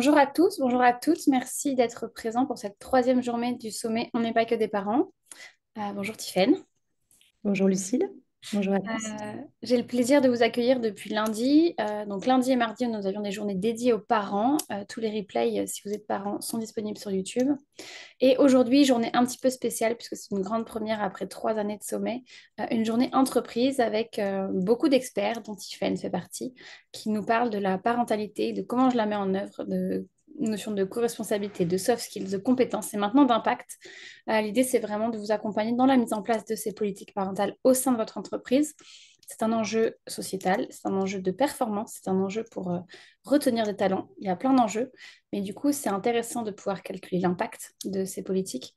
Bonjour à tous, bonjour à toutes. Merci d'être présents pour cette troisième journée du sommet On n'est pas que des parents. Bonjour Tiffaine. Bonjour Lucille, bonjour à tous. J'ai le plaisir de vous accueillir depuis lundi. Donc lundi et mardi, nous avions des journées dédiées aux parents. Tous les replays, si vous êtes parents, sont disponibles sur YouTube. Et aujourd'hui, journée un petit peu spéciale puisque c'est une grande première après 3 années de sommet. Une journée entreprise avec beaucoup d'experts, dont Tiffaine fait partie, qui nous parlent de la parentalité, de comment je la mets en œuvre, de notion de co-responsabilité, de soft skills, de compétences et maintenant d'impact. L'idée, c'est vraiment de vous accompagner dans la mise en place de ces politiques parentales au sein de votre entreprise. C'est un enjeu sociétal, c'est un enjeu de performance, c'est un enjeu pour retenir des talents. Il y a plein d'enjeux, mais du coup, c'est intéressant de pouvoir calculer l'impact de ces politiques,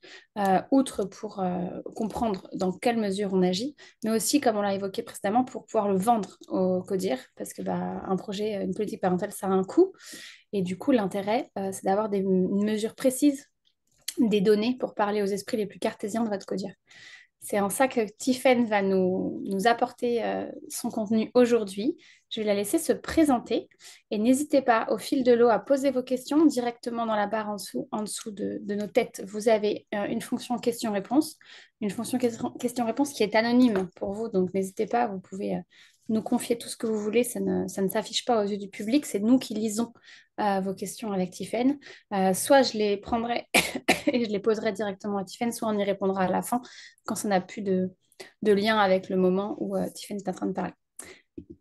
outre pour comprendre dans quelle mesure on agit, mais aussi, comme on l'a évoqué précédemment, pour pouvoir le vendre au CODIR, parce que un projet, une politique parentale, ça a un coût. Et du coup, l'intérêt, c'est d'avoir une mesure précise des données pour parler aux esprits les plus cartésiens de votre CODIR. C'est en ça que Tiffen va nous apporter son contenu aujourd'hui. Je vais la laisser se présenter et n'hésitez pas au fil de l'eau à poser vos questions directement dans la barre en dessous de nos têtes. Vous avez une fonction question-réponse, une fonction question-réponse qui est anonyme pour vous, donc n'hésitez pas, vous pouvez nous confier tout ce que vous voulez, ça ne s'affiche pas aux yeux du public, c'est nous qui lisons vos questions avec Tiffen. Soit je les prendrai et je les poserai directement à Tiffen, soit on y répondra à la fin quand ça n'a plus de lien avec le moment où Tiffany est en train de parler.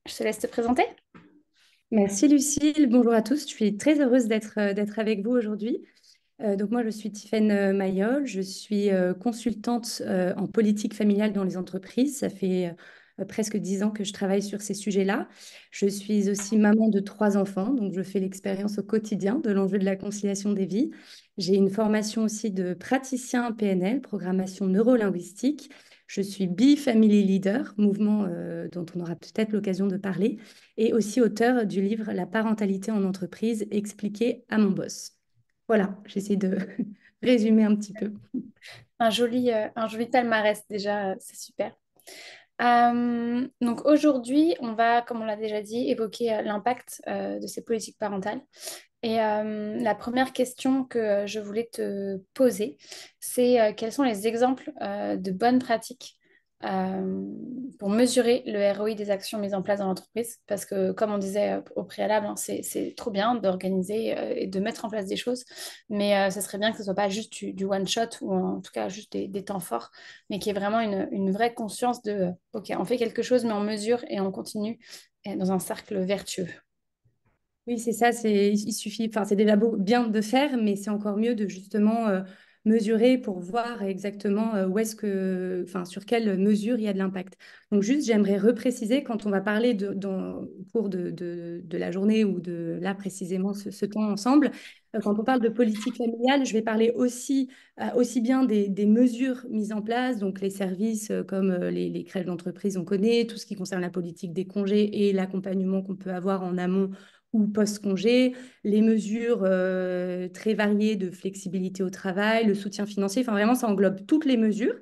Je te laisse te présenter. Merci Lucille, bonjour à tous. Je suis très heureuse d'être avec vous aujourd'hui. Donc moi, je suis Tiffaine Mayol, je suis consultante en politique familiale dans les entreprises. Ça fait presque 10 ans que je travaille sur ces sujets-là. Je suis aussi maman de 3 enfants, donc je fais l'expérience au quotidien de l'enjeu de la conciliation des vies. J'ai une formation aussi de praticien PNL, programmation neurolinguistique. Je suis Family Leader, mouvement dont on aura peut-être l'occasion de parler, et aussi auteur du livre La parentalité en entreprise, expliqué à mon boss. Voilà, j'essaie de résumer un petit peu. Un joli palmarès déjà, c'est super. Donc aujourd'hui, on va, comme on l'a déjà dit, évoquer l'impact de ces politiques parentales. Et la première question que je voulais te poser, c'est quels sont les exemples de bonnes pratiques euh, pour mesurer le ROI des actions mises en place dans l'entreprise? Parce que, comme on disait au préalable, hein, c'est trop bien d'organiser et de mettre en place des choses, mais ça serait bien que ce ne soit pas juste du one-shot ou en tout cas juste des temps forts, mais qu'il y ait vraiment une vraie conscience de, OK, on fait quelque chose, mais on mesure et on continue dans un cercle vertueux. Oui, c'est ça, il suffit, enfin, c'est déjà bien de faire, mais c'est encore mieux de justement mesurer pour voir exactement où est-ce que, enfin, sur quelle mesure il y a de l'impact. Donc, juste, j'aimerais repréciser quand on va parler au cours de la journée ou de là précisément ce temps ensemble, quand on parle de politique familiale, je vais parler aussi bien des mesures mises en place, donc les services comme les crèches d'entreprise, on connaît, tout ce qui concerne la politique des congés et l'accompagnement qu'on peut avoir en amont ou post-congé, les mesures très variées de flexibilité au travail, le soutien financier, enfin vraiment ça englobe toutes les mesures.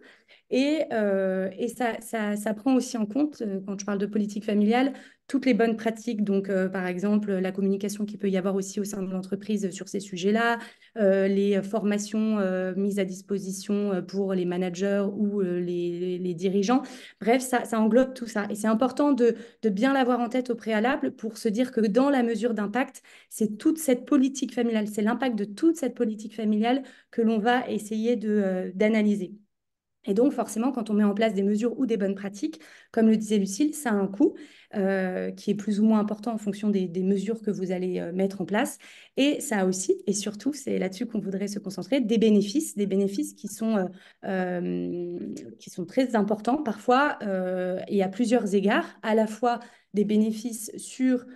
Et ça prend aussi en compte, quand je parle de politique familiale, toutes les bonnes pratiques. Donc, par exemple, la communication qu'il peut y avoir aussi au sein de l'entreprise sur ces sujets-là, les formations mises à disposition pour les managers ou les dirigeants. Bref, ça englobe tout ça. Et c'est important de bien l'avoir en tête au préalable pour se dire que dans la mesure d'impact, c'est toute cette politique familiale, c'est l'impact de toute cette politique familiale que l'on va essayer d'analyser. Et donc, forcément, quand on met en place des mesures ou des bonnes pratiques, comme le disait Lucille, ça a un coût qui est plus ou moins important en fonction des mesures que vous allez mettre en place. Et ça a aussi, et surtout, c'est là-dessus qu'on voudrait se concentrer, des bénéfices qui sont très importants parfois et à plusieurs égards, à la fois des bénéfices sur,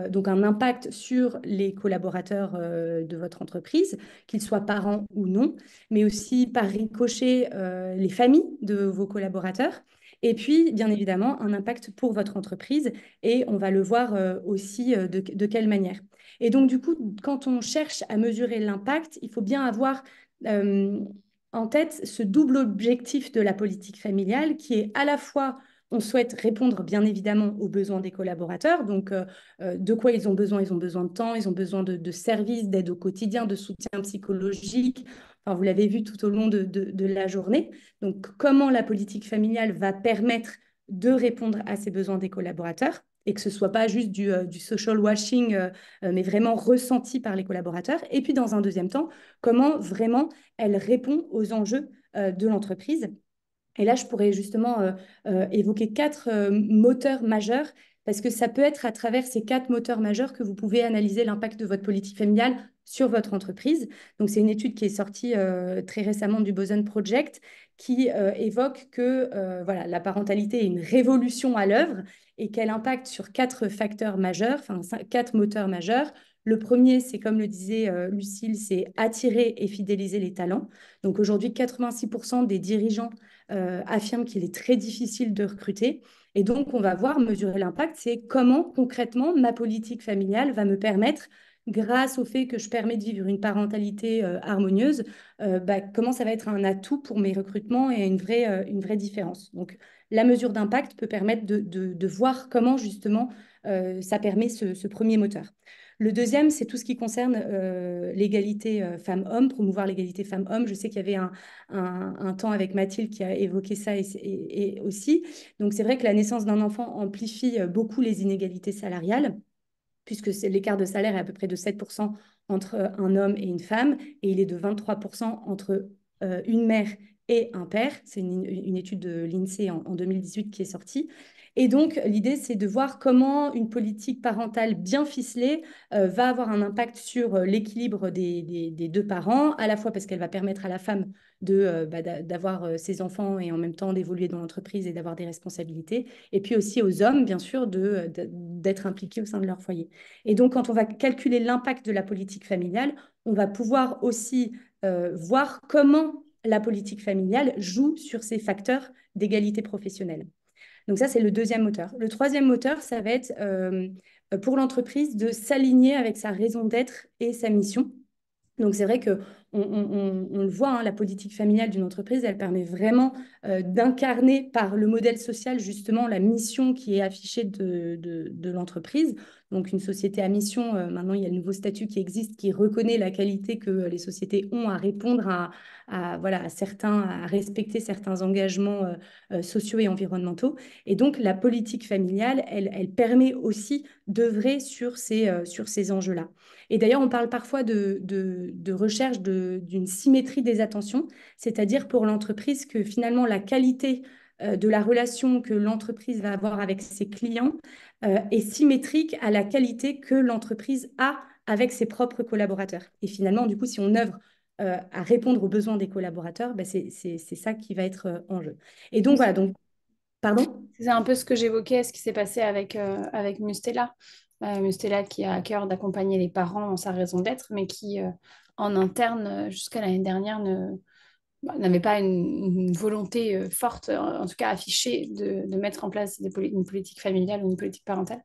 donc un impact sur les collaborateurs de votre entreprise, qu'ils soient parents ou non, mais aussi par ricochet les familles de vos collaborateurs. Et puis, bien évidemment, un impact pour votre entreprise. Et on va le voir aussi de quelle manière. Et donc, du coup, quand on cherche à mesurer l'impact, il faut bien avoir euh, en tête ce double objectif de la politique familiale qui est à la fois On souhaite répondre bien évidemment aux besoins des collaborateurs. Donc, de quoi ils ont besoin? Ils ont besoin de temps, ils ont besoin de services, d'aide au quotidien, de soutien psychologique. Enfin, vous l'avez vu tout au long de la journée. Donc, comment la politique familiale va permettre de répondre à ces besoins des collaborateurs et que ce ne soit pas juste du social washing, mais vraiment ressenti par les collaborateurs. Et puis, dans un deuxième temps, comment vraiment elle répond aux enjeux de l'entreprise. Et là, je pourrais justement évoquer quatre moteurs majeurs, parce que ça peut être à travers ces quatre moteurs majeurs que vous pouvez analyser l'impact de votre politique familiale sur votre entreprise. Donc, c'est une étude qui est sortie très récemment du Boson Project, qui évoque que voilà, la parentalité est une révolution à l'œuvre et qu'elle impacte sur quatre facteurs majeurs, enfin quatre moteurs majeurs. Le premier, c'est comme le disait Lucille, c'est attirer et fidéliser les talents. Donc aujourd'hui, 86% des dirigeants affirme qu'il est très difficile de recruter. Et donc, on va voir mesurer l'impact, c'est comment concrètement ma politique familiale va me permettre, grâce au fait que je permets de vivre une parentalité harmonieuse, comment ça va être un atout pour mes recrutements et une vraie différence. Donc, la mesure d'impact peut permettre de voir comment justement ça permet ce premier moteur. Le deuxième, c'est tout ce qui concerne l'égalité femmes-hommes, promouvoir l'égalité femmes-hommes. Je sais qu'il y avait un temps avec Mathilde qui a évoqué ça et aussi. Donc c'est vrai que la naissance d'un enfant amplifie beaucoup les inégalités salariales, puisque l'écart de salaire est à peu près de 7% entre un homme et une femme, et il est de 23% entre une mère et un père. C'est une étude de l'INSEE en 2018 qui est sortie. Et donc, l'idée, c'est de voir comment une politique parentale bien ficelée va avoir un impact sur l'équilibre des deux parents, à la fois parce qu'elle va permettre à la femme d'avoir ses enfants et en même temps d'évoluer dans l'entreprise et d'avoir des responsabilités, et puis aussi aux hommes, bien sûr, d'être impliqués au sein de leur foyer. Et donc, quand on va calculer l'impact de la politique familiale, on va pouvoir aussi voir comment la politique familiale joue sur ces facteurs d'égalité professionnelle. Donc ça, c'est le deuxième moteur. Le troisième moteur, ça va être pour l'entreprise de s'aligner avec sa raison d'être et sa mission. Donc c'est vrai que on le voit, hein, la politique familiale d'une entreprise, elle permet vraiment d'incarner par le modèle social justement la mission qui est affichée de l'entreprise. Donc une société à mission, maintenant il y a le nouveau statut qui existe qui reconnaît la qualité que les sociétés ont à répondre voilà, à respecter certains engagements sociaux et environnementaux. Et donc la politique familiale, elle permet aussi d'œuvrer sur ces enjeux-là. Et d'ailleurs, on parle parfois de recherche d'une symétrie des attentions, c'est-à-dire pour l'entreprise que finalement la qualité de la relation que l'entreprise va avoir avec ses clients est symétrique à la qualité que l'entreprise a avec ses propres collaborateurs. Et finalement, du coup, si on œuvre à répondre aux besoins des collaborateurs, ben c'est ça qui va être en jeu. Et donc voilà, donc, pardon? C'est un peu ce que j'évoquais, ce qui s'est passé avec Mustela. Mustela qui a à cœur d'accompagner les parents dans sa raison d'être, mais qui, en interne, jusqu'à l'année dernière, n'avait pas une volonté forte, en tout cas affichée, de mettre en place une politique familiale ou une politique parentale.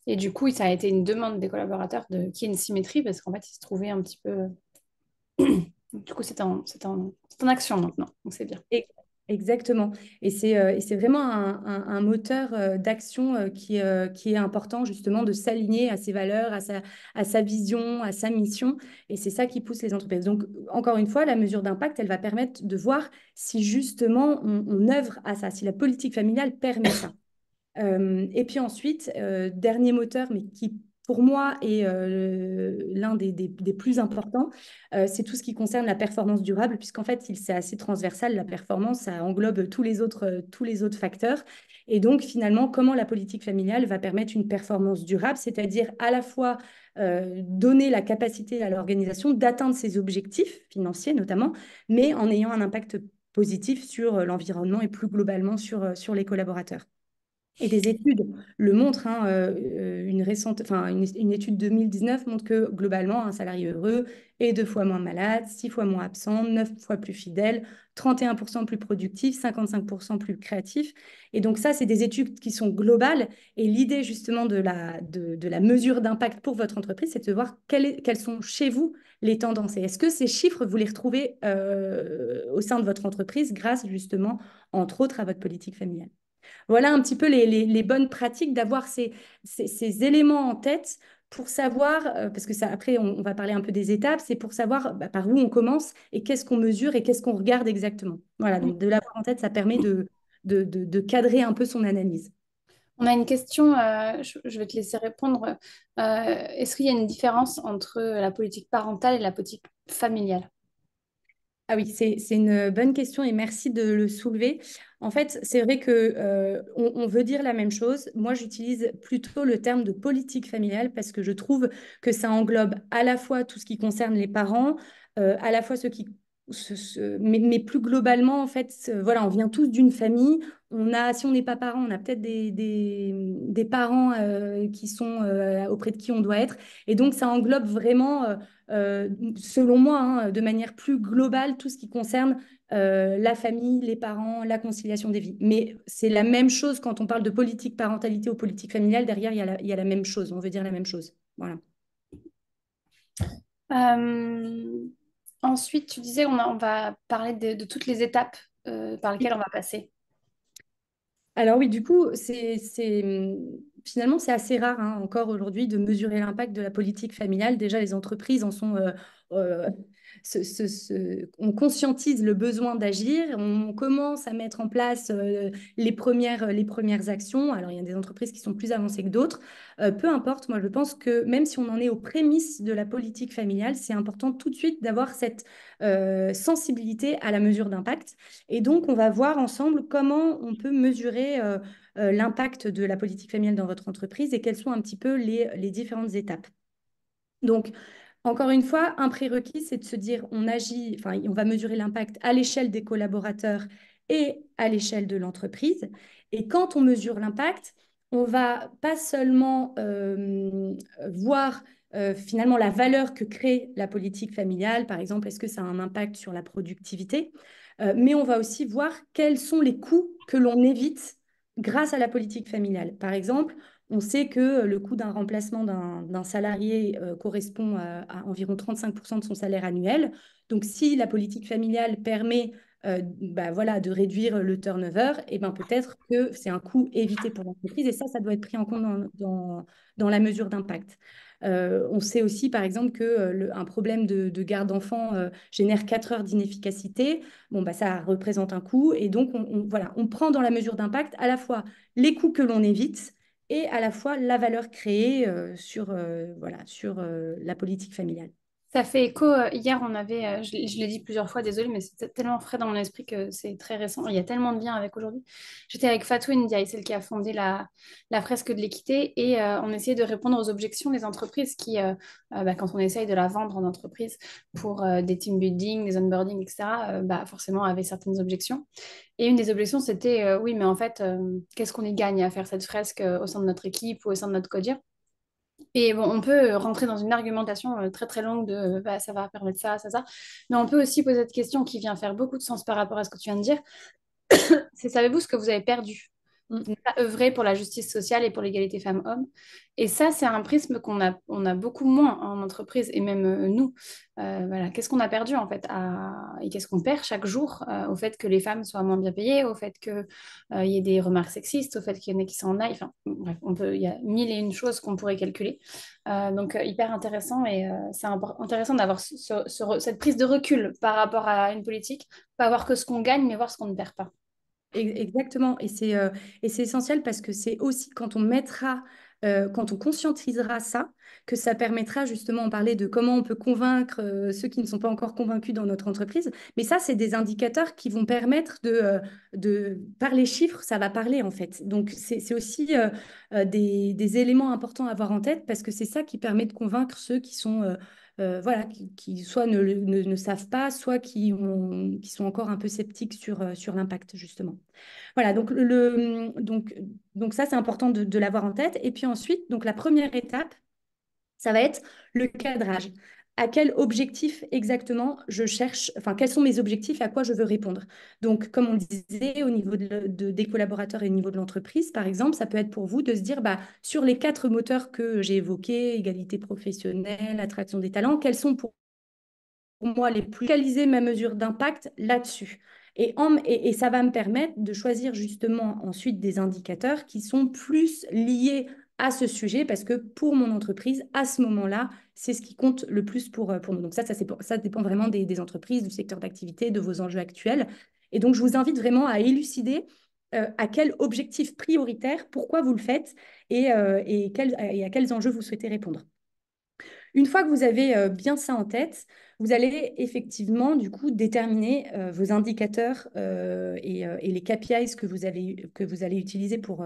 Et du coup, ça a été une demande des collaborateurs qu'il y ait une symétrie, parce qu'en fait, ils se trouvaient un petit peu... Du coup, c'est en action maintenant, donc c'est bien. Et- Exactement. Et c'est vraiment un moteur d'action qui est important, justement, de s'aligner à ses valeurs, à sa vision, à sa mission. Et c'est ça qui pousse les entreprises. Donc, encore une fois, la mesure d'impact, elle va permettre de voir si, justement, on œuvre à ça, si la politique familiale permet ça. Et puis ensuite, dernier moteur, mais qui pour moi est l'un des plus importants, c'est tout ce qui concerne la performance durable, puisqu'en fait, c'est assez transversal, la performance, ça englobe tous les autres facteurs. Et donc, finalement, comment la politique familiale va permettre une performance durable, c'est-à-dire à la fois donner la capacité à l'organisation d'atteindre ses objectifs financiers notamment, mais en ayant un impact positif sur l'environnement et plus globalement sur les collaborateurs. Et des études le montrent, hein, une étude 2019 montre que globalement, un salarié heureux est 2 fois moins malade, 6 fois moins absent, 9 fois plus fidèle, 31% plus productif, 55% plus créatif. Et donc ça, c'est des études qui sont globales. Et l'idée justement de la mesure d'impact pour votre entreprise, c'est de voir quelles sont chez vous les tendances. Et est-ce que ces chiffres, vous les retrouvez au sein de votre entreprise grâce justement, entre autres, à votre politique familiale? Voilà un petit peu les bonnes pratiques d'avoir ces éléments en tête pour savoir, parce que ça, après, on va parler un peu des étapes, c'est pour savoir bah, par où on commence et qu'est-ce qu'on mesure et qu'est-ce qu'on regarde exactement. Voilà, donc de l'avoir en tête, ça permet de cadrer un peu son analyse. On a une question, je vais te laisser répondre. Est-ce qu'il y a une différence entre la politique parentale et la politique familiale? Ah oui, c'est une bonne question et merci de le soulever. En fait, c'est vrai que on veut dire la même chose. Moi, j'utilise plutôt le terme de politique familiale parce que je trouve que ça englobe à la fois tout ce qui concerne les parents, à la fois ceux qui, mais plus globalement, en fait, voilà, on vient tous d'une famille. On a, si on n'est pas parents, on a peut-être des parents qui sont auprès de qui on doit être. Et donc, ça englobe vraiment euh, selon moi, hein, de manière plus globale, tout ce qui concerne la famille, les parents, la conciliation des vies. Mais c'est la même chose quand on parle de politique parentalité ou politique familiale. Derrière, il y a la même chose. On veut dire la même chose. Voilà. Euh, Ensuite, tu disais on va parler de toutes les étapes par lesquelles on va passer. Alors oui, du coup, finalement, c'est assez rare hein, encore aujourd'hui de mesurer l'impact de la politique familiale. Déjà, les entreprises en sont, euh, on conscientise le besoin d'agir, on commence à mettre en place les premières actions. Alors, il y a des entreprises qui sont plus avancées que d'autres. Peu importe, moi, je pense que même si on en est aux prémices de la politique familiale, c'est important tout de suite d'avoir cette sensibilité à la mesure d'impact. Et donc, on va voir ensemble comment on peut mesurer l'impact de la politique familiale dans votre entreprise et quelles sont un petit peu les différentes étapes. Donc, encore une fois, un prérequis, c'est de se dire, on agit, enfin, on va mesurer l'impact à l'échelle des collaborateurs et à l'échelle de l'entreprise. Et quand on mesure l'impact, on va pas seulement voir finalement la valeur que crée la politique familiale, par exemple, est-ce que ça a un impact sur la productivité, mais on va aussi voir quels sont les coûts que l'on évite grâce à la politique familiale. Par exemple, on sait que le coût d'un remplacement d'un salarié correspond à environ 35% de son salaire annuel. Donc, si la politique familiale permet bah, voilà, de réduire le turnover, et ben, peut-être que c'est un coût évité pour l'entreprise. Et ça doit être pris en compte dans la mesure d'impact. On sait aussi, par exemple, que un problème de garde d'enfant génère 4 heures d'inefficacité. Bon, bah, ça représente un coût. Et donc, voilà, on prend dans la mesure d'impact à la fois les coûts que l'on évite et à la fois la valeur créée voilà, sur la politique familiale. Ça fait écho. Hier, on avait, je l'ai dit plusieurs fois, désolée, mais c'est tellement frais dans mon esprit que c'est très récent. Il y a tellement de liens avec aujourd'hui. J'étais avec Fatou Ndiaye, celle qui a fondé la fresque de l'équité, et on essayait de répondre aux objections des entreprises qui, bah, quand on essaye de la vendre en entreprise pour des team building, des onboarding, etc., bah, forcément, avaient certaines objections. Et une des objections, c'était oui, mais en fait, qu'est-ce qu'on y gagne à faire cette fresque au sein de notre équipe ou au sein de notre codir? Et bon, on peut rentrer dans une argumentation très très longue de bah, ça va permettre ça, ça, ça. Mais on peut aussi poser cette question qui vient faire beaucoup de sens par rapport à ce que tu viens de dire. C'est savez-vous ce que vous avez perdu? Mm. De ne pas œuvrer pour la justice sociale et pour l'égalité femmes-hommes. Et ça, c'est un prisme on a beaucoup moins en entreprise et même nous. Voilà. Qu'est-ce qu'on a perdu en fait et qu'est-ce qu'on perd chaque jour au fait que les femmes soient moins bien payées, au fait qu'il y ait des remarques sexistes, au fait qu'il y en ait qui s'en aillent. Enfin, bref, il y a mille et une choses qu'on pourrait calculer. Donc, hyper intéressant et c'est intéressant d'avoir cette prise de recul par rapport à une politique, pas voir que ce qu'on gagne, mais voir ce qu'on ne perd pas. Exactement. Et c'est essentiel parce que c'est aussi quand on mettra, quand on conscientisera ça, que ça permettra justement, on parlait de comment on peut convaincre ceux qui ne sont pas encore convaincus dans notre entreprise. Mais ça, c'est des indicateurs qui vont permettre par les chiffres, ça va parler en fait. Donc, c'est aussi des éléments importants à avoir en tête parce que c'est ça qui permet de convaincre ceux qui sont voilà, qui soit ne savent pas, soit qui sont encore un peu sceptiques sur l'impact, justement. Voilà, donc ça, c'est important de l'avoir en tête. Et puis ensuite, donc la première étape, ça va être le cadrage. À quel objectif exactement je cherche, enfin, quels sont mes objectifs et à quoi je veux répondre. Donc, comme on disait, au niveau des collaborateurs et au niveau de l'entreprise, par exemple, ça peut être pour vous de se dire, bah, sur les 4 moteurs que j'ai évoqués, égalité professionnelle, attraction des talents, quels sont pour moi les plus focaliser ma mesure d'impact là-dessus. Et ça va me permettre de choisir justement ensuite des indicateurs qui sont plus liés à ce sujet parce que pour mon entreprise, à ce moment-là, c'est ce qui compte le plus pour nous. Donc ça dépend vraiment des entreprises, du secteur d'activité, de vos enjeux actuels. Et donc, je vous invite vraiment à élucider à quel objectif prioritaire, pourquoi vous le faites et à quels enjeux vous souhaitez répondre. Une fois que vous avez bien ça en tête, vous allez effectivement du coup déterminer vos indicateurs et les KPIs que vous allez utiliser pour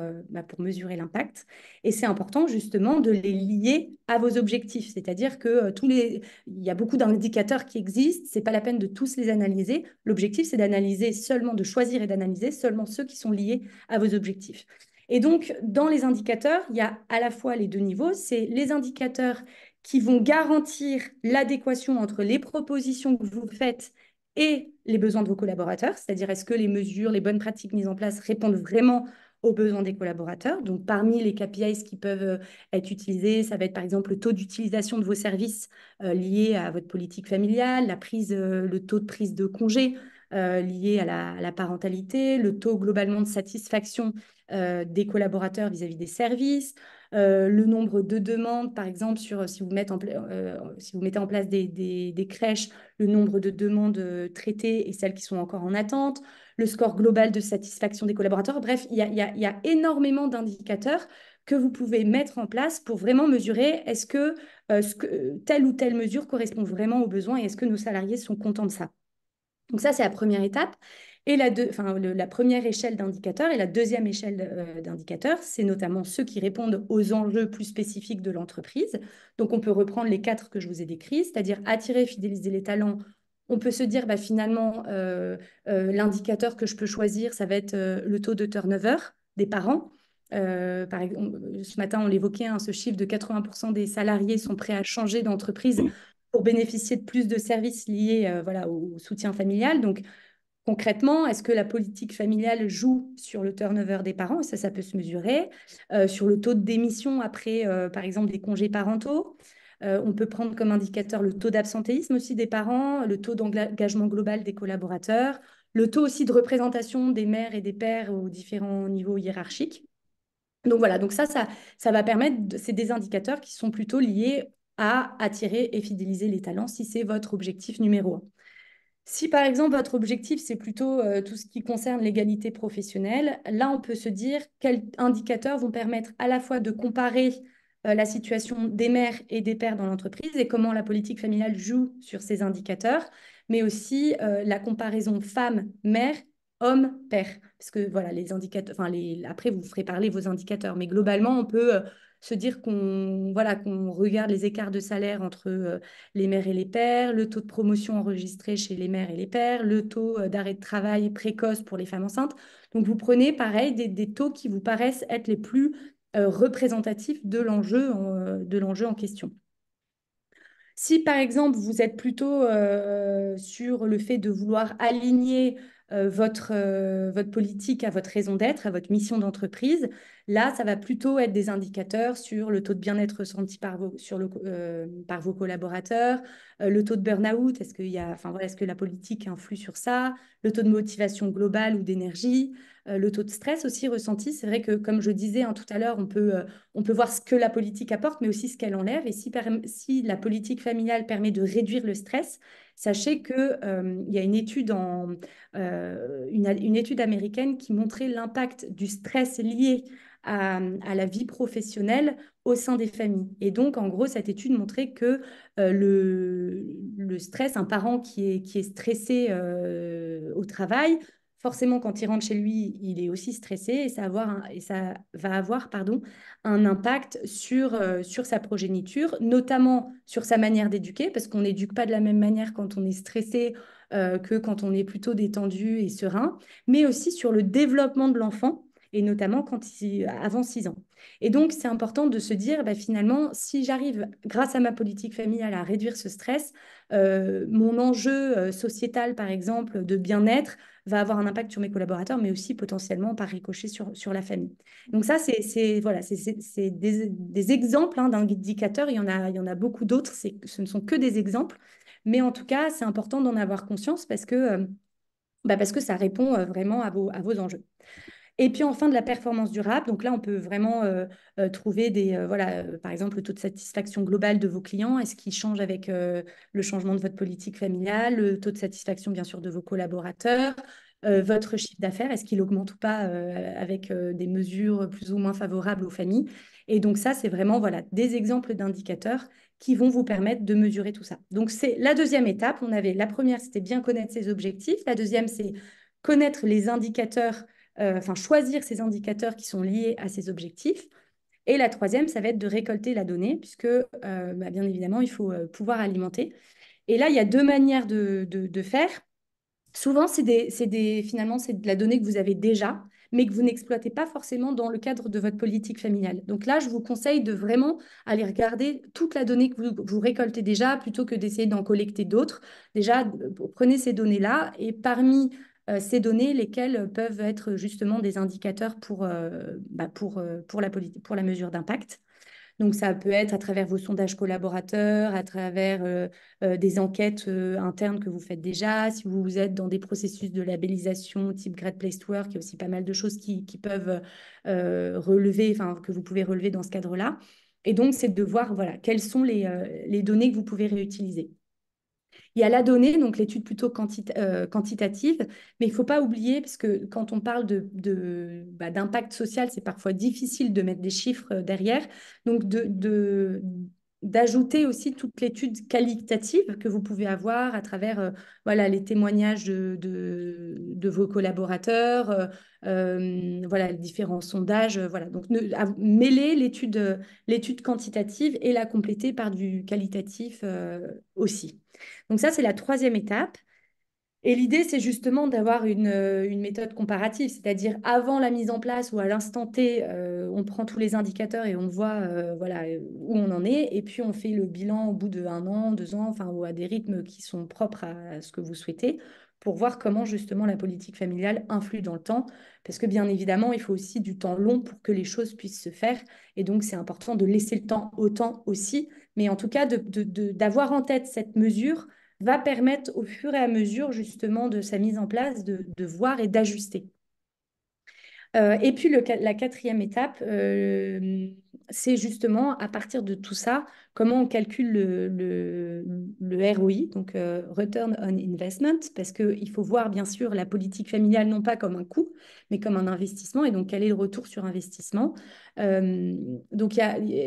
mesurer l'impact. Et c'est important justement de les lier à vos objectifs. C'est-à-dire que il y a beaucoup d'indicateurs qui existent, c'est pas la peine de tous les analyser. L'objectif, c'est de choisir et d'analyser seulement ceux qui sont liés à vos objectifs. Et donc, dans les indicateurs, il y a à la fois les deux niveaux, c'est les indicateurs qui vont garantir l'adéquation entre les propositions que vous faites et les besoins de vos collaborateurs, c'est-à-dire est-ce que les mesures, les bonnes pratiques mises en place répondent vraiment aux besoins des collaborateurs. Donc, parmi les KPIs qui peuvent être utilisés, ça va être par exemple le taux d'utilisation de vos services liés à votre politique familiale, le taux de prise de congé lié à la parentalité, le taux globalement de satisfaction des collaborateurs vis-à-vis des services, le nombre de demandes, par exemple, si vous mettez en place des crèches, le nombre de demandes traitées et celles qui sont encore en attente, le score global de satisfaction des collaborateurs. Bref, il y a énormément d'indicateurs que vous pouvez mettre en place pour vraiment mesurer est-ce que, telle ou telle mesure correspond vraiment aux besoins et est-ce que nos salariés sont contents de ça. Donc ça, c'est la première étape. Et la première échelle d'indicateurs et la deuxième échelle d'indicateurs, c'est notamment ceux qui répondent aux enjeux plus spécifiques de l'entreprise. Donc, on peut reprendre les quatre que je vous ai décrits, c'est-à-dire attirer et fidéliser les talents. On peut se dire, bah, finalement, l'indicateur que je peux choisir, ça va être le taux de turnover des parents. Par exemple, ce matin, on l'évoquait, hein, ce chiffre de 80% des salariés sont prêts à changer d'entreprise pour bénéficier de plus de services liés voilà, au soutien familial. Donc, concrètement, est-ce que la politique familiale joue sur le turnover des parents? Ça peut se mesurer. Sur le taux de démission après, par exemple, des congés parentaux. On peut prendre comme indicateur le taux d'absentéisme aussi des parents, le taux d'engagement global des collaborateurs, le taux aussi de représentation des mères et des pères aux différents niveaux hiérarchiques. Donc voilà, donc ça va permettre, c'est des indicateurs qui sont plutôt liés à attirer et fidéliser les talents si c'est votre objectif numéro un. Si par exemple votre objectif c'est plutôt tout ce qui concerne l'égalité professionnelle, là on peut se dire quels indicateurs vont permettre à la fois de comparer la situation des mères et des pères dans l'entreprise et comment la politique familiale joue sur ces indicateurs, mais aussi la comparaison femmes-mères, hommes-pères. Parce que voilà, les indicateurs, après vous ferez parler vos indicateurs, mais globalement on peut se dire qu'on regarde les écarts de salaire entre les mères et les pères, le taux de promotion enregistré chez les mères et les pères, le taux d'arrêt de travail précoce pour les femmes enceintes. Donc, vous prenez, pareil, des taux qui vous paraissent être les plus représentatifs de l'enjeu en question. Si, par exemple, vous êtes plutôt sur le fait de vouloir aligner votre politique à votre raison d'être, à votre mission d'entreprise, là, ça va plutôt être des indicateurs sur le taux de bien-être ressenti par vos collaborateurs, le taux de burn-out, est-ce que la politique influe sur ça, le taux de motivation globale ou d'énergie, le taux de stress aussi ressenti. C'est vrai que, comme je disais tout à l'heure, on peut voir ce que la politique apporte, mais aussi ce qu'elle enlève. Et si la politique familiale permet de réduire le stress, sachez qu'il y a une étude américaine qui montrait l'impact du stress lié à la vie professionnelle au sein des familles. Et donc, en gros, cette étude montrait que le stress, un parent qui est stressé au travail, forcément, quand il rentre chez lui, il est aussi stressé et ça va avoir un impact sur sa progéniture, notamment sur sa manière d'éduquer, parce qu'on n'éduque pas de la même manière quand on est stressé que quand on est plutôt détendu et serein, mais aussi sur le développement de l'enfant, et notamment avant 6 ans. Et donc, c'est important de se dire, bah, finalement, si j'arrive, grâce à ma politique familiale, à réduire ce stress, mon enjeu sociétal, par exemple, de bien-être, va avoir un impact sur mes collaborateurs, mais aussi potentiellement par ricochet sur la famille. Donc ça, c'est des exemples d'indicateurs. Il y en a beaucoup d'autres. Ce ne sont que des exemples. Mais en tout cas, c'est important d'en avoir conscience parce que Bah, parce que ça répond vraiment à vos enjeux. Et puis enfin de la performance durable. Donc là, on peut vraiment trouver voilà, par exemple, le taux de satisfaction global de vos clients. Est-ce qu'il change avec le changement de votre politique familiale, le taux de satisfaction, bien sûr, de vos collaborateurs, votre chiffre d'affaires, est-ce qu'il augmente ou pas avec des mesures plus ou moins favorables aux familles. Et donc ça, c'est vraiment voilà, des exemples d'indicateurs qui vont vous permettre de mesurer tout ça. Donc c'est la deuxième étape. On avait la première, c'était bien connaître ses objectifs. La deuxième, c'est connaître les indicateurs enfin choisir ces indicateurs qui sont liés à ces objectifs. Et la troisième, ça va être de récolter la donnée, puisque bah, bien évidemment, il faut pouvoir alimenter. Et là, il y a deux manières de faire. Souvent, finalement, c'est de la donnée que vous avez déjà, mais que vous n'exploitez pas forcément dans le cadre de votre politique familiale. Donc là, je vous conseille de vraiment aller regarder toute la donnée que vous récoltez déjà, plutôt que d'essayer d'en collecter d'autres. Déjà, prenez ces données-là et parmi ces données, lesquelles peuvent être justement des indicateurs pour pour la mesure d'impact. Donc, ça peut être à travers vos sondages collaborateurs, à travers des enquêtes internes que vous faites déjà. Si vous êtes dans des processus de labellisation type Great Place to Work, il y a aussi pas mal de choses qui peuvent relever, enfin, que vous pouvez relever dans ce cadre-là. Et donc, c'est de voir voilà, quelles sont les données que vous pouvez réutiliser. Il y a la donnée, donc l'étude plutôt quantitative, mais il ne faut pas oublier, parce que quand on parle d'impact social, c'est parfois difficile de mettre des chiffres derrière, donc d'ajouter aussi toute l'étude qualitative que vous pouvez avoir à travers voilà, les témoignages de vos collaborateurs, voilà, les différents sondages. Voilà. Donc, mêler l'étude quantitative et la compléter par du qualitatif aussi. Donc ça, c'est la troisième étape. Et l'idée, c'est justement d'avoir une méthode comparative, c'est-à-dire avant la mise en place ou à l'instant T, on prend tous les indicateurs et on voit voilà, où on en est, et puis on fait le bilan au bout de 1 an, 2 ans, enfin, ou à des rythmes qui sont propres à ce que vous souhaitez, pour voir comment justement la politique familiale influe dans le temps, parce que bien évidemment, il faut aussi du temps long pour que les choses puissent se faire, et donc c'est important de laisser le temps au temps aussi, mais en tout cas d'avoir en tête cette mesure va permettre au fur et à mesure justement de sa mise en place de voir et d'ajuster. Et puis la quatrième étape, c'est justement à partir de tout ça, comment on calcule le ROI, donc Return on Investment, parce qu'il faut voir bien sûr la politique familiale non pas comme un coût, mais comme un investissement, et donc quel est le retour sur investissement. Euh, donc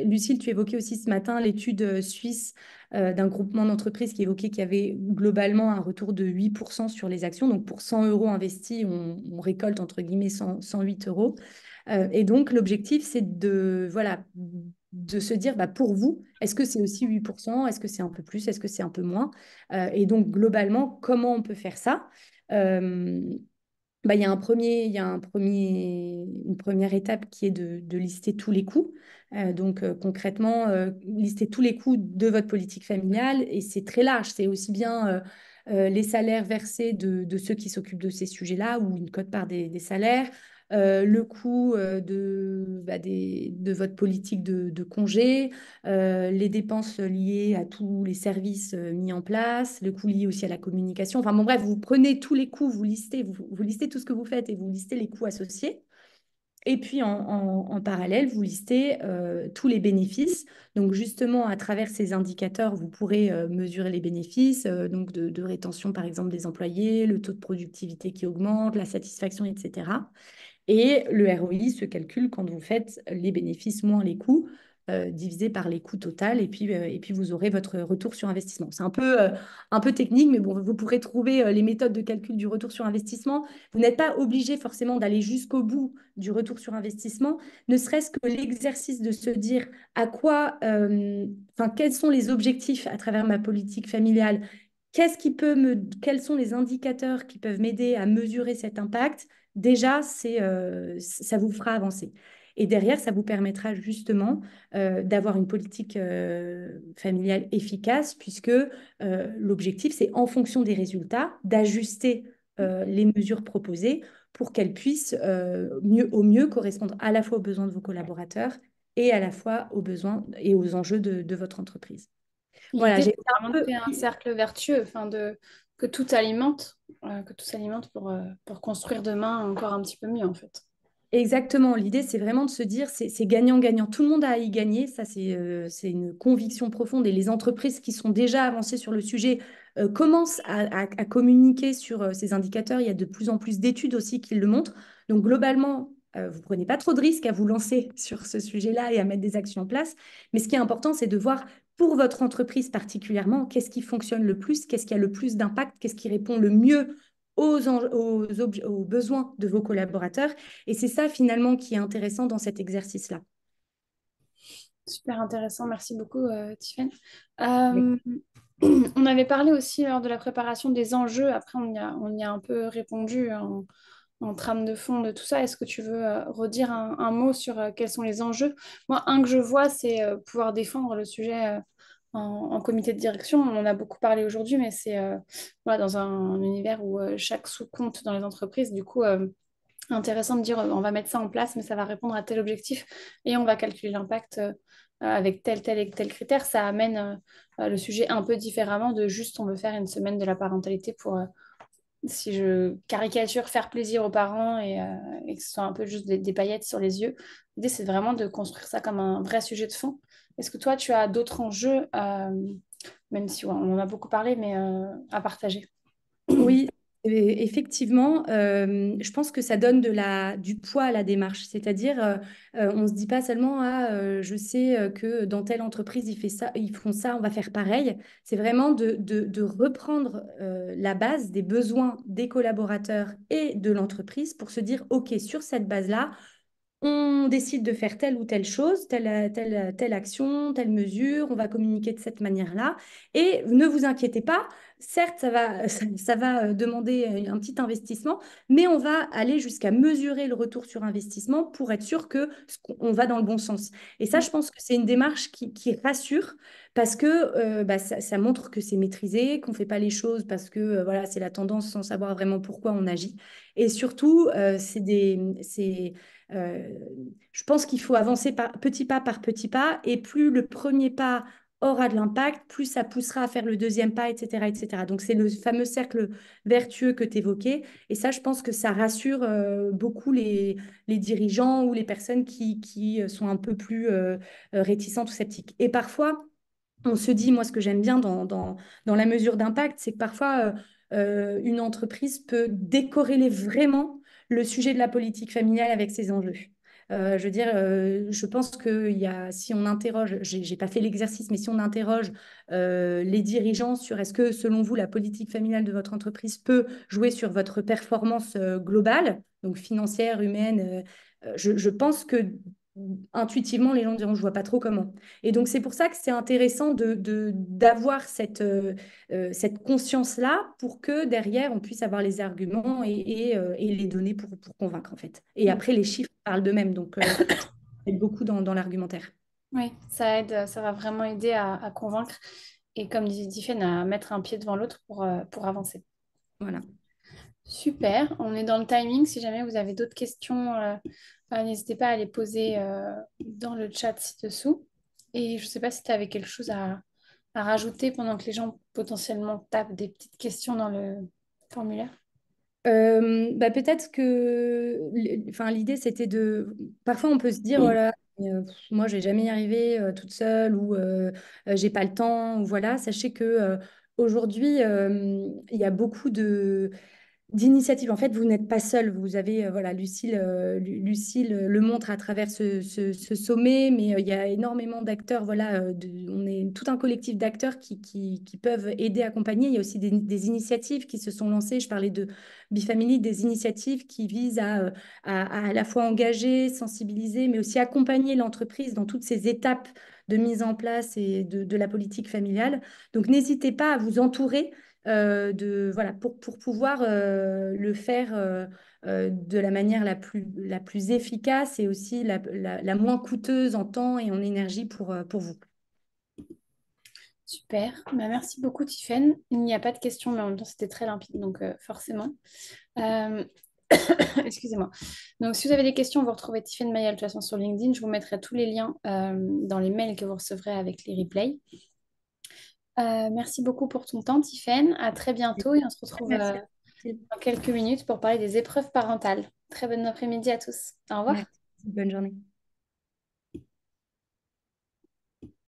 Lucille, tu évoquais aussi ce matin l'étude suisse d'un groupement d'entreprises qui évoquait qu'il y avait globalement un retour de 8% sur les actions. Donc, pour 100 euros investis, on récolte entre guillemets 108 euros. Et donc, l'objectif, c'est voilà, de se dire, bah, pour vous, est-ce que c'est aussi 8%? Est-ce que c'est un peu plus? Est-ce que c'est un peu moins? Et donc, globalement, comment on peut faire ça? Euh, bah, une première étape qui est de lister tous les coûts. Donc concrètement, lister tous les coûts de votre politique familiale et c'est très large. C'est aussi bien les salaires versés de ceux qui s'occupent de ces sujets-là ou une quote-part des salaires, le coût de votre politique de congé, les dépenses liées à tous les services mis en place, le coût lié aussi à la communication. Enfin bon, bref, vous prenez tous les coûts, vous listez tout ce que vous faites et vous listez les coûts associés. Et puis en parallèle, vous listez tous les bénéfices. Donc justement, à travers ces indicateurs, vous pourrez mesurer les bénéfices, donc de rétention par exemple des employés, le taux de productivité qui augmente, la satisfaction, etc. Et le ROI se calcule quand vous faites les bénéfices moins les coûts, divisé par les coûts total, et puis vous aurez votre retour sur investissement. C'est un peu technique, mais bon, vous pourrez trouver les méthodes de calcul du retour sur investissement. Vous n'êtes pas obligé forcément d'aller jusqu'au bout du retour sur investissement, ne serait-ce que l'exercice de se dire enfin, quels sont les objectifs à travers ma politique familiale, quels sont les indicateurs qui peuvent m'aider à mesurer cet impact. Déjà, ça vous fera avancer. Et derrière, ça vous permettra justement d'avoir une politique familiale efficace, puisque l'objectif, c'est en fonction des résultats, d'ajuster les mesures proposées pour qu'elles puissent au mieux correspondre à la fois aux besoins de vos collaborateurs et à la fois aux besoins et aux enjeux de votre entreprise. Voilà, L'idée, j'ai c'est été vraiment un de peu... créer un cercle vertueux, que tout s'alimente pour construire demain encore un petit peu mieux, en fait. Exactement, l'idée c'est vraiment de se dire c'est gagnant-gagnant, tout le monde a à y gagner, ça c'est une conviction profonde et les entreprises qui sont déjà avancées sur le sujet commencent à communiquer sur ces indicateurs, il y a de plus en plus d'études aussi qui le montrent, donc globalement vous prenez pas trop de risques à vous lancer sur ce sujet-là et à mettre des actions en place, mais ce qui est important c'est de voir pour votre entreprise particulièrement qu'est-ce qui fonctionne le plus, qu'est-ce qui a le plus d'impact, qu'est-ce qui répond le mieux aux besoins de vos collaborateurs et c'est ça finalement qui est intéressant dans cet exercice-là. Super intéressant, merci beaucoup, Tiffaine. Euh, on avait parlé aussi lors de la préparation des enjeux, après on y a un peu répondu en trame de fond de tout ça. Est-ce que tu veux redire un mot sur quels sont les enjeux? Moi, un que je vois, c'est pouvoir défendre le sujet en comité de direction. On en a beaucoup parlé aujourd'hui, mais c'est voilà, dans un univers où chaque sou compte dans les entreprises. Du coup, intéressant de dire on va mettre ça en place, mais ça va répondre à tel objectif et on va calculer l'impact avec tel et tel critère. Ça amène le sujet un peu différemment de juste on veut faire une semaine de la parentalité pour, si je caricature, faire plaisir aux parents et que ce soit un peu juste des paillettes sur les yeux. L'idée, c'est vraiment de construire ça comme un vrai sujet de fond. Est-ce que toi, tu as d'autres enjeux, même si ouais, on en a beaucoup parlé, mais à partager? Oui, effectivement, je pense que ça donne du poids à la démarche. C'est-à-dire, on ne se dit pas seulement, ah, je sais que dans telle entreprise, ils font ça, on va faire pareil. C'est vraiment de reprendre la base des besoins des collaborateurs et de l'entreprise pour se dire, OK, sur cette base-là, on décide de faire telle ou telle chose, telle action, telle mesure, on va communiquer de cette manière-là. Et ne vous inquiétez pas, certes, ça va demander un petit investissement, mais on va aller jusqu'à mesurer le retour sur investissement pour être sûr on va dans le bon sens. Et ça, je pense que c'est une démarche qui rassure parce que bah, ça montre que c'est maîtrisé, qu'on ne fait pas les choses parce que voilà, c'est la tendance sans savoir vraiment pourquoi on agit. Et surtout, euh, je pense qu'il faut avancer par petit pas, et plus le premier pas aura de l'impact, plus ça poussera à faire le deuxième pas, etc., etc. Donc c'est le fameux cercle vertueux que tu évoquais, et ça, je pense que ça rassure beaucoup les dirigeants ou les personnes qui sont un peu plus réticentes ou sceptiques. Et parfois, on se dit, moi, ce que j'aime bien dans la mesure d'impact, c'est que parfois, une entreprise peut décorréler vraiment le sujet de la politique familiale avec ses enjeux. Je veux dire, je pense si on interroge, j'ai pas fait l'exercice, mais si on interroge les dirigeants sur est-ce que, selon vous, la politique familiale de votre entreprise peut jouer sur votre performance globale, donc financière, humaine, je pense que intuitivement, les gens diront, je vois pas trop comment. Et donc, c'est pour ça que c'est intéressant d'avoir cette conscience-là pour que derrière, on puisse avoir les arguments et les données pour convaincre, en fait. Et après, les chiffres parlent d'eux-mêmes. Donc, ça aide beaucoup dans l'argumentaire. Oui, ça aide, ça va vraiment aider à convaincre et comme disait Tiffen, à mettre un pied devant l'autre pour avancer. Voilà. Super, on est dans le timing. Si jamais vous avez d'autres questions, n'hésitez pas à les poser dans le chat ci-dessous. Et je ne sais pas si tu avais quelque chose à rajouter pendant que les gens potentiellement tapent des petites questions dans le formulaire. Bah, peut-être que enfin, l'idée, c'était de... Parfois, on peut se dire, voilà, moi, je vais jamais y arriver toute seule ou j'ai pas le temps. Ou voilà. Sachez que aujourd'hui, il y a beaucoup d'initiatives. En fait, vous n'êtes pas seul. Vous avez, voilà, Lucille le montre à travers ce sommet, mais il y a énormément d'acteurs. Voilà, on est tout un collectif d'acteurs qui peuvent aider, accompagner. Il y a aussi des initiatives qui se sont lancées. Je parlais de Bifamily, des initiatives qui visent à la fois engager, sensibiliser, mais aussi accompagner l'entreprise dans toutes ces étapes de mise en place et de la politique familiale. Donc, n'hésitez pas à vous entourer voilà, pour pouvoir le faire de la manière la plus efficace et aussi la moins coûteuse en temps et en énergie pour vous. Super, bah, merci beaucoup Tiffaine. Il n'y a pas de questions, mais en même temps c'était très limpide, donc forcément. Euh, Excusez-moi. Donc si vous avez des questions, vous retrouvez Tiffaine Mayel de toute façon sur LinkedIn. Je vous mettrai tous les liens dans les mails que vous recevrez avec les replays. Merci beaucoup pour ton temps, Tiffaine. À très bientôt et on se retrouve Merci. dans quelques minutes pour parler des épreuves parentales. Très bon après-midi à tous. Au revoir. Merci. Bonne journée.